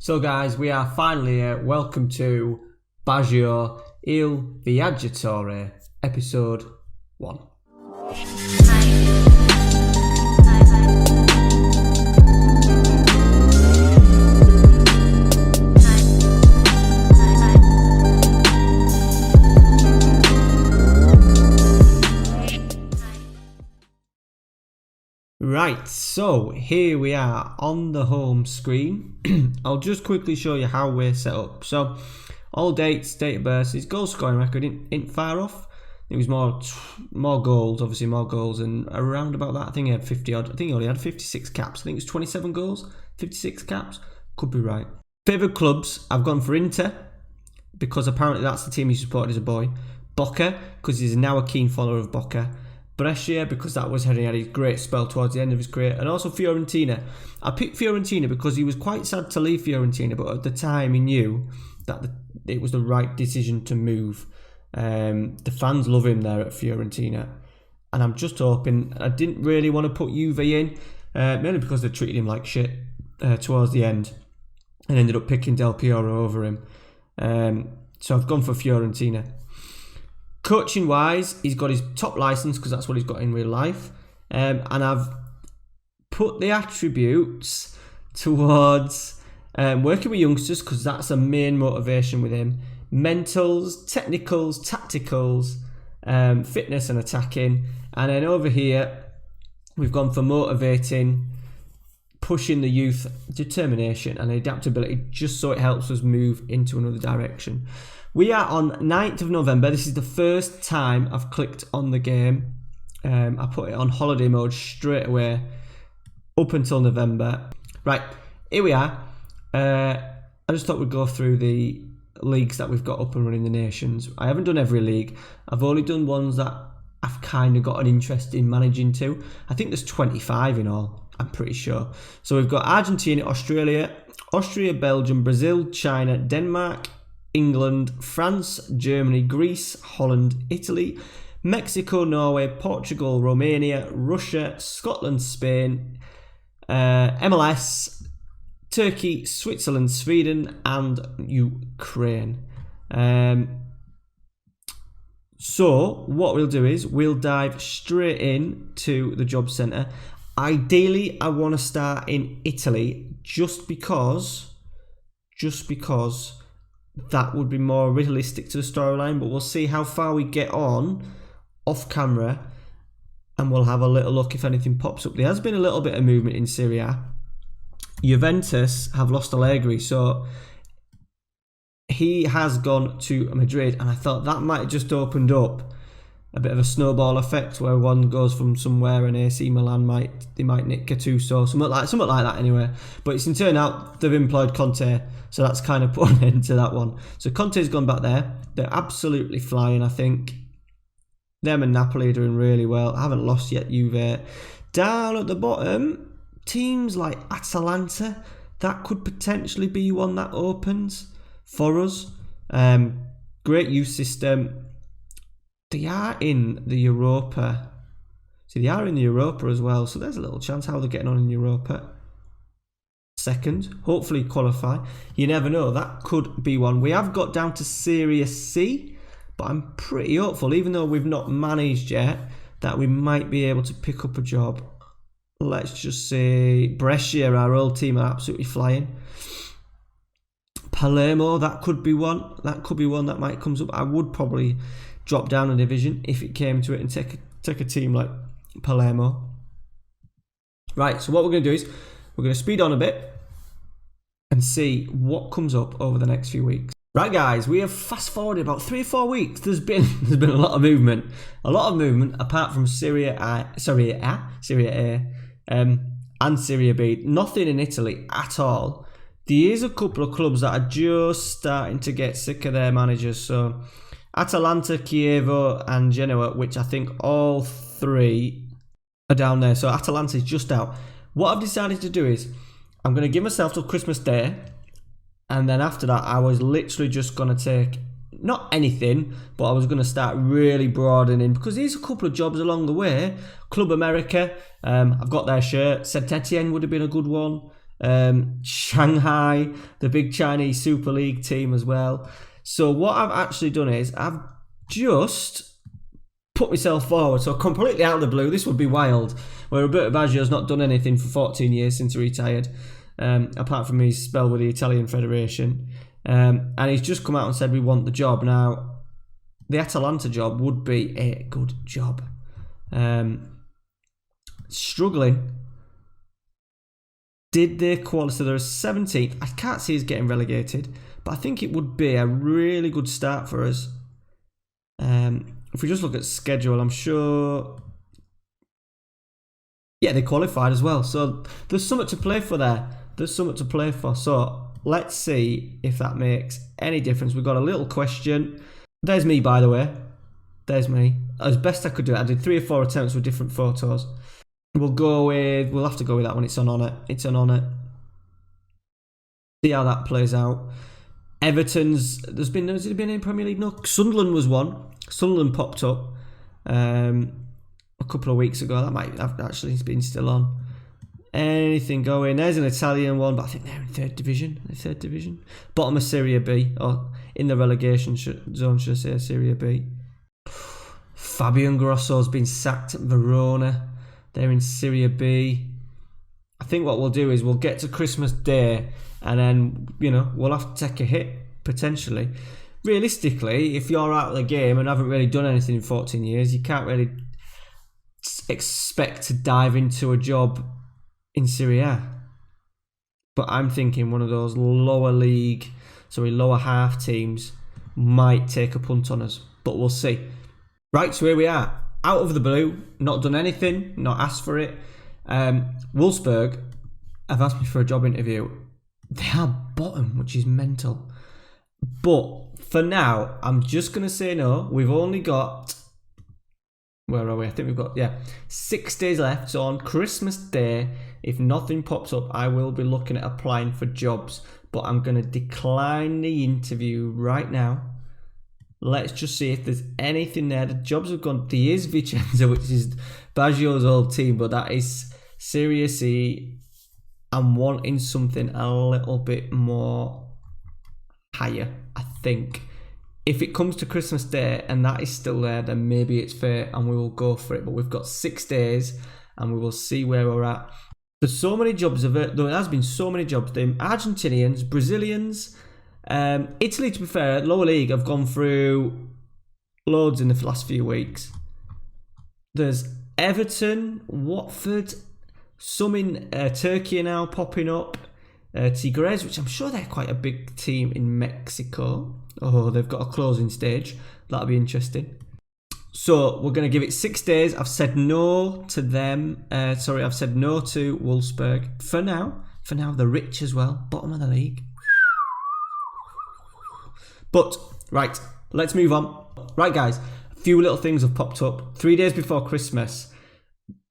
So guys, we are finally here. Welcome to Baggio, Viaggiatore, episode 1. Right, so here we are on the home screen. I'll just quickly show you how we're set up. So, all dates, date of birth, his goal scoring record ain't far off. It was more goals, obviously more goals, and around about that, I think he had 50 odd. I think he only had 56 caps. I think it was 27 goals, 56 caps. Could be right. Favourite clubs, I've gone for Inter, because apparently that's the team he supported as a boy. Boca, because he's now a keen follower of Boca. Brescia, because that was when he had his great spell towards the end of his career, and also Fiorentina. I picked Fiorentina because he was quite sad to leave Fiorentina, but at the time he knew that it was the right decision to move. The fans love him there at Fiorentina, and I'm just hoping. I didn't really want to put Juve in, mainly because they treated him like shit towards the end, and ended up picking Del Piero over him. So I've gone for Fiorentina. Coaching wise, he's got his top license because that's what he's got in real life, and I've put the attributes towards working with youngsters because that's a main motivation with him. Mentals, technicals, tacticals, fitness and attacking, and then over here we've gone for motivating, pushing the youth, determination and adaptability, just so it helps us move into another direction. We are on 9th of November. This is the first time I've clicked on the game. I put it on holiday mode straight away up until November. Right, here we are. I just thought we'd go through the leagues that we've got up and running, the nations. I haven't done every league. I've only done ones that I've kind of got an interest in managing to. I think there's 25 in all, I'm pretty sure. So we've got Argentina, Australia, Belgium, Brazil, China, Denmark, England, France, Germany, Greece, Holland, Italy, Mexico, Norway, Portugal, Romania, Russia, Scotland, Spain, MLS, Turkey, Switzerland, Sweden, and Ukraine. So what we'll do is we'll dive straight in to the job centre. Ideally, I want to start in Italy just because that would be more realistic to the storyline, but we'll see how far we get on off camera and we'll have a little look if anything pops up. There has been a little bit of movement in Serie A. Juventus have lost Allegri, so he has gone to Madrid, and I thought that might have just opened up a bit of a snowball effect where one goes from somewhere and AC Milan might nick Gattuso, something like that anyway. But it's turned out they've employed Conte, so that's kind of put an end to that one. So Conte's gone back there. They're absolutely flying, I think. Them and Napoli are doing really well. I haven't lost yet, Juve. Down at the bottom, teams like Atalanta, that could potentially be one that opens for us. Great youth system. They are in the Europa. See, they are in the Europa as well, so there's a little chance how they're getting on in Europa. Second, hopefully qualify. You never know, that could be one. We have got down to Serie C, but I'm pretty hopeful, even though we've not managed yet, that we might be able to pick up a job. Let's just say Brescia, our old team, are absolutely flying. Palermo, that could be one. That could be one that might come up. I would probably drop down a division if it came to it and take a team like Palermo. Right, so what we're going to do is we're going to speed on a bit and see what comes up over the next few weeks. Right, guys, we have fast forwarded about 3 or 4 weeks. There's been a lot of movement. Apart from Serie A, and Serie B. Nothing in Italy at all. There is a couple of clubs that are just starting to get sick of their managers. So Atalanta, Chievo and Genoa, which I think all three are down there. So Atalanta's just out. What I've decided to do is I'm going to give myself till Christmas Day, and then after that I was literally just going to take, not anything, but I was going to start really broadening, because there's a couple of jobs along the way. Club America, I've got their shirt. Saint Etienne would have been a good one. Shanghai, the big Chinese Super League team as well. So what I've actually done is I've just put myself forward. So completely out of the blue, this would be wild. Where Roberto Baggio's not done anything for 14 years since he retired, apart from his spell with the Italian Federation. And he's just come out and said we want the job. Now, the Atalanta job would be a good job. Struggling. Did they qualify? So they're 17th. I can't see us getting relegated, but I think it would be a really good start for us. If we just look at schedule, I'm sure. Yeah, they qualified as well. So there's something to play for there. There's something to play for. So let's see if that makes any difference. We've got a little question. There's me, by the way. There's me. As best I could do it. I did 3 or 4 attempts with different photos. We'll have to go with that one. It's an honour. It's an honour. See how that plays out. Everton's, has there been any Premier League? No. Sunderland was one. Sunderland popped up a couple of weeks ago. That might have actually been still on. Anything going. There's an Italian one, but I think they're in third division. Bottom of Serie B, or in the relegation zone, should I say, Serie B. Fabian Grosso's been sacked at Verona. They're in Serie B. I think what we'll do is we'll get to Christmas Day and then, we'll have to take a hit, potentially. Realistically, if you're out of the game and haven't really done anything in 14 years, you can't really expect to dive into a job in Serie A. But I'm thinking one of those lower half teams might take a punt on us. But we'll see. Right, so here we are. Out of the blue, not done anything, not asked for it. Wolfsburg have asked me for a job interview. They are bottom, which is mental. But for now, I'm just going to say no. We've only got... Where are we? I think we've got, 6 days left. So on Christmas Day, if nothing pops up, I will be looking at applying for jobs. But I'm going to decline the interview right now. Let's just see if there's anything there. The jobs have gone. There is Vicenza, which is Baggio's old team, but that is Serie C. I'm wanting something a little bit more higher, I think. If it comes to Christmas Day and that is still there, then maybe it's fair and we will go for it. But we've got 6 days and we will see where we're at. There's so many jobs of it. There has been so many jobs. The Argentinians, Brazilians, Italy, to be fair, lower league, have gone through loads in the last few weeks. There's Everton, Watford, some in Turkey now popping up. Tigres, which I'm sure they're quite a big team in Mexico. Oh, they've got a closing stage. That'll be interesting. So we're going to give it 6 days. I've said no to them. I've said no to Wolfsburg. For now, they're rich as well. Bottom of the league. But, right, let's move on. Right, guys, a few little things have popped up. 3 days before Christmas,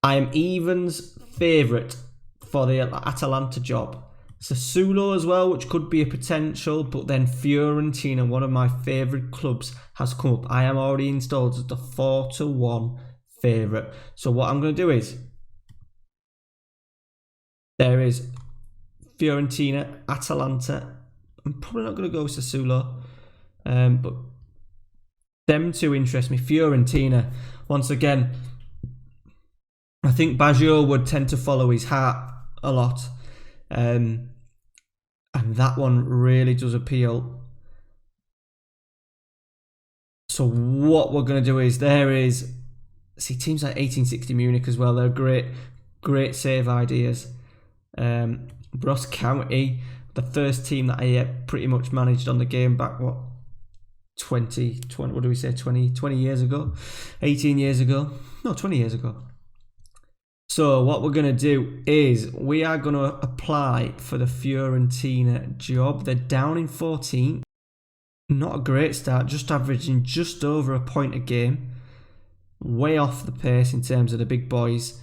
I am Evans' favourite for the Atalanta job. Sassuolo as well, which could be a potential, but then Fiorentina, one of my favourite clubs, has come up. I am already installed as the 4-1 favourite. So what I'm going to do is, there is Fiorentina, Atalanta. I'm probably not going to go with Sassuolo, but them two interest me. Fiorentina, once again, I think Baggio would tend to follow his heart a lot. And that one really does appeal. So what we're going to do is, teams like 1860 Munich as well. They're great save ideas. Ross County, the first team that I pretty much managed on the game back, 20 years ago? 18 years ago? No, 20 years ago. So what we're going to do is we are going to apply for the Fiorentina job. They're down in 14th. Not a great start, just averaging just over a point a game. Way off the pace in terms of the big boys.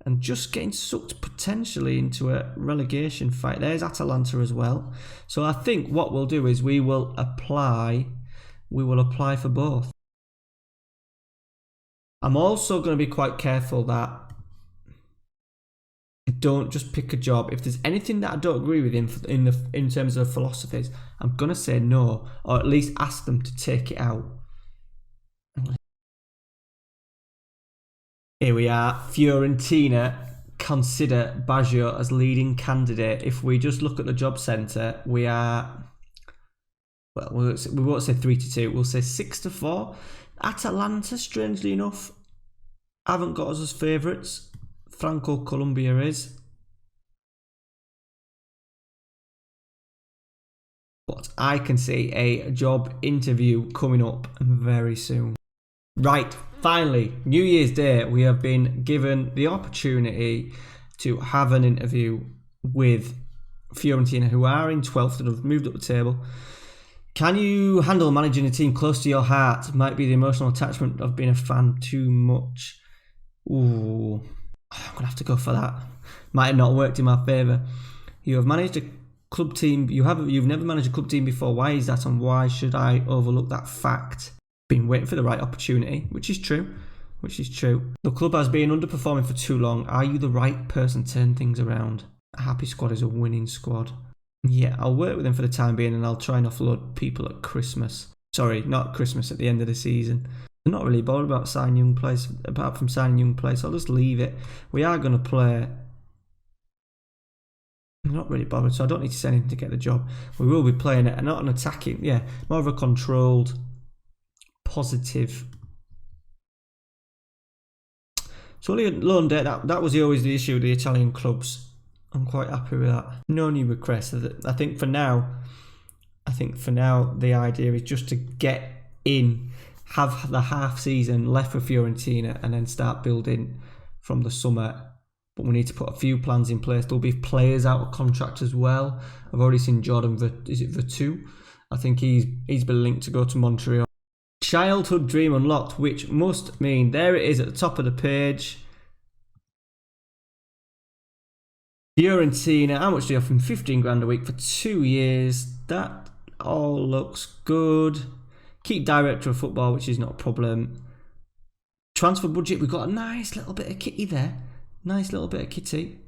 And just getting sucked potentially into a relegation fight. There's Atalanta as well. So I think what we'll do is we will apply for both. I'm also going to be quite careful that don't just pick a job. If there's anything that I don't agree with in terms of philosophies, I'm gonna say no, or at least ask them to take it out. Here we are. Fiorentina consider Baggio as leading candidate. If we just look at the job centre, we are, well, we won't say 3-2, we'll say 6-4. Atalanta, strangely enough, haven't got us as favourites. Franco Colombia is. But I can see a job interview coming up very soon. Right, finally, New Year's Day, we have been given the opportunity to have an interview with Fiorentina, who are in 12th and have moved up the table. Can you handle managing a team close to your heart? Might be the emotional attachment of being a fan too much. Ooh, I'm gonna have to go for that. Might have not worked in my favour. You have managed a club team. You've never managed a club team before. Why is that, and why should I overlook that fact? Been waiting for the right opportunity, which is true. The club has been underperforming for too long. Are you the right person to turn things around? A happy squad is a winning squad. Yeah, I'll work with them for the time being, and I'll try and offload people at Christmas. Sorry, not Christmas, at the end of the season. I'm not really bothered about signing young players. Apart from signing young players, I'll just leave it. We are going to play. I'm not really bothered, so I don't need to say anything to get the job. We will be playing it, and not an attacking. Yeah, more of a controlled, positive. So only a loan debt. That was always the issue with the Italian clubs. I'm quite happy with that. No new requests. I think for now, the idea is just to get in, have the half season left for Fiorentina, and then start building from the summer. But we need to put a few plans in place. There'll be players out of contract as well. I've already seen Jordan Vertu. I think he's been linked to go to Montreal. Childhood dream unlocked, which must mean there it is at the top of the page. Fiorentina, how much do you offer him? 15 grand a week for 2 years. That all looks good. Keep director of football, which is not a problem. Transfer budget, we've got a nice little bit of kitty there. Nice little bit of kitty.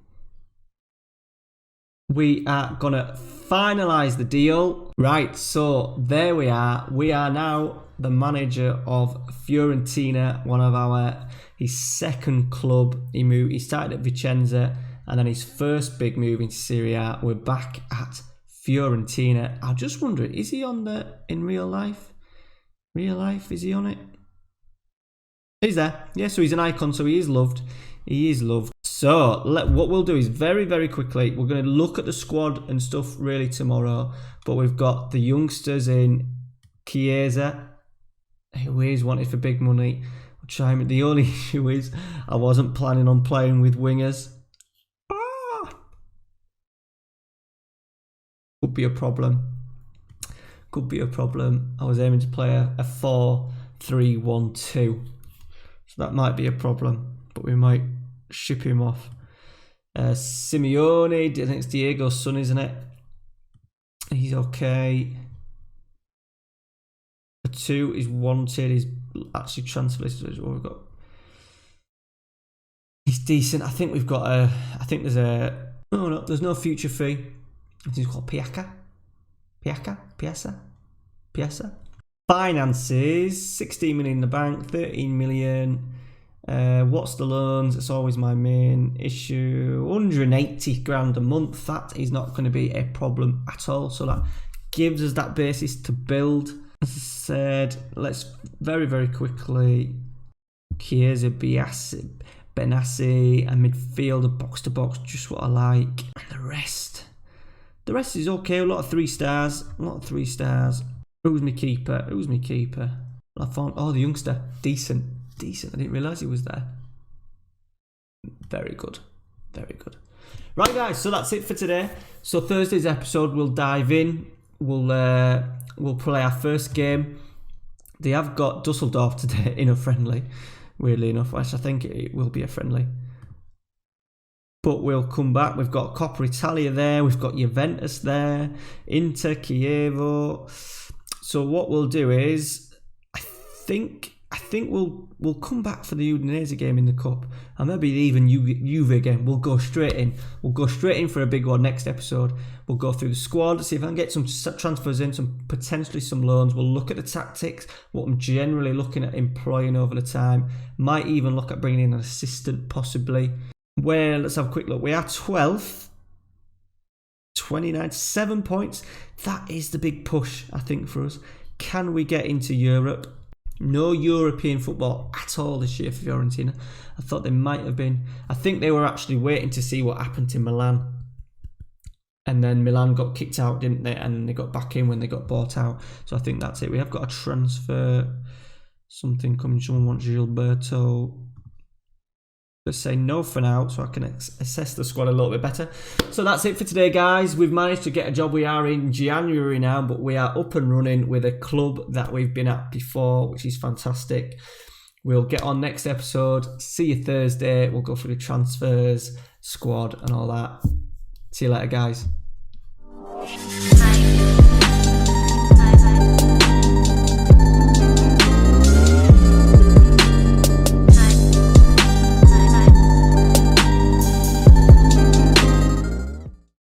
We are going to finalise the deal. Right, so there we are. We are now the manager of Fiorentina, his second club. He started at Vicenza, and then his first big move into Serie A. We're back at Fiorentina. I just wonder, is he on in real life? Real life, is he on it? He's there. Yeah, so he's an icon, so he is loved. He is loved. So what we'll do is very, very quickly, we're going to look at the squad and stuff really tomorrow. But we've got the youngsters in Chiesa, who is wanted for big money. The only issue is I wasn't planning on playing with wingers. Could be a problem. I was aiming to play a 4-3-1-2. So that might be a problem. But we might ship him off. Simeone, I think it's Diego's son, isn't it? He's okay. A 2 is wanted. He's actually transfer listed. What we've got. He's decent. I think we've got a. I think there's a. Oh no, there's no future fee. I think it's called Piazza. Finances: 16 million in the bank, 13 million. What's the loans? It's always my main issue. 180 grand a month. That is not going to be a problem at all. So that gives us that basis to build. As I said, let's very, very quickly. Chiesa, Benassi, a midfielder, box to box, just what I like. And the rest is okay. A lot of 3 stars. Who's my keeper? I found the youngster, decent. I didn't realise he was there. Very good. Right, guys. So that's it for today. So Thursday's episode, we'll dive in. We'll play our first game. They have got Dusseldorf today in a friendly. Weirdly enough, which I think it will be a friendly. But we'll come back. We've got Coppa Italia there. We've got Juventus there. Inter, Chievo. So what we'll do is, I think I think we'll come back for the Udinese game in the cup, and maybe even Juve again. We'll go straight in. We'll go straight in for a big one next episode. We'll go through the squad, see if I can get some transfers in, potentially some loans. We'll look at the tactics, what I'm generally looking at employing over the time. Might even look at bringing in an assistant, possibly. Well, let's have a quick look. We are 12th. 29, 7 points. That is the big push, I think, for us. Can we get into Europe? No European football at all this year for Fiorentina. I thought they might have been. I think they were actually waiting to see what happened to Milan. And then Milan got kicked out, didn't they? And they got back in when they got bought out. So I think that's it. We have got a transfer. Something coming. Someone wants Gilberto. Let's say no for now, so I can assess the squad a little bit better. So that's it for today, guys. We've managed to get a job. We are in January now, but we are up and running with a club that we've been at before, which is fantastic. We'll get on next episode. See you Thursday. We'll go through the transfers, squad, and all that. See you later, guys.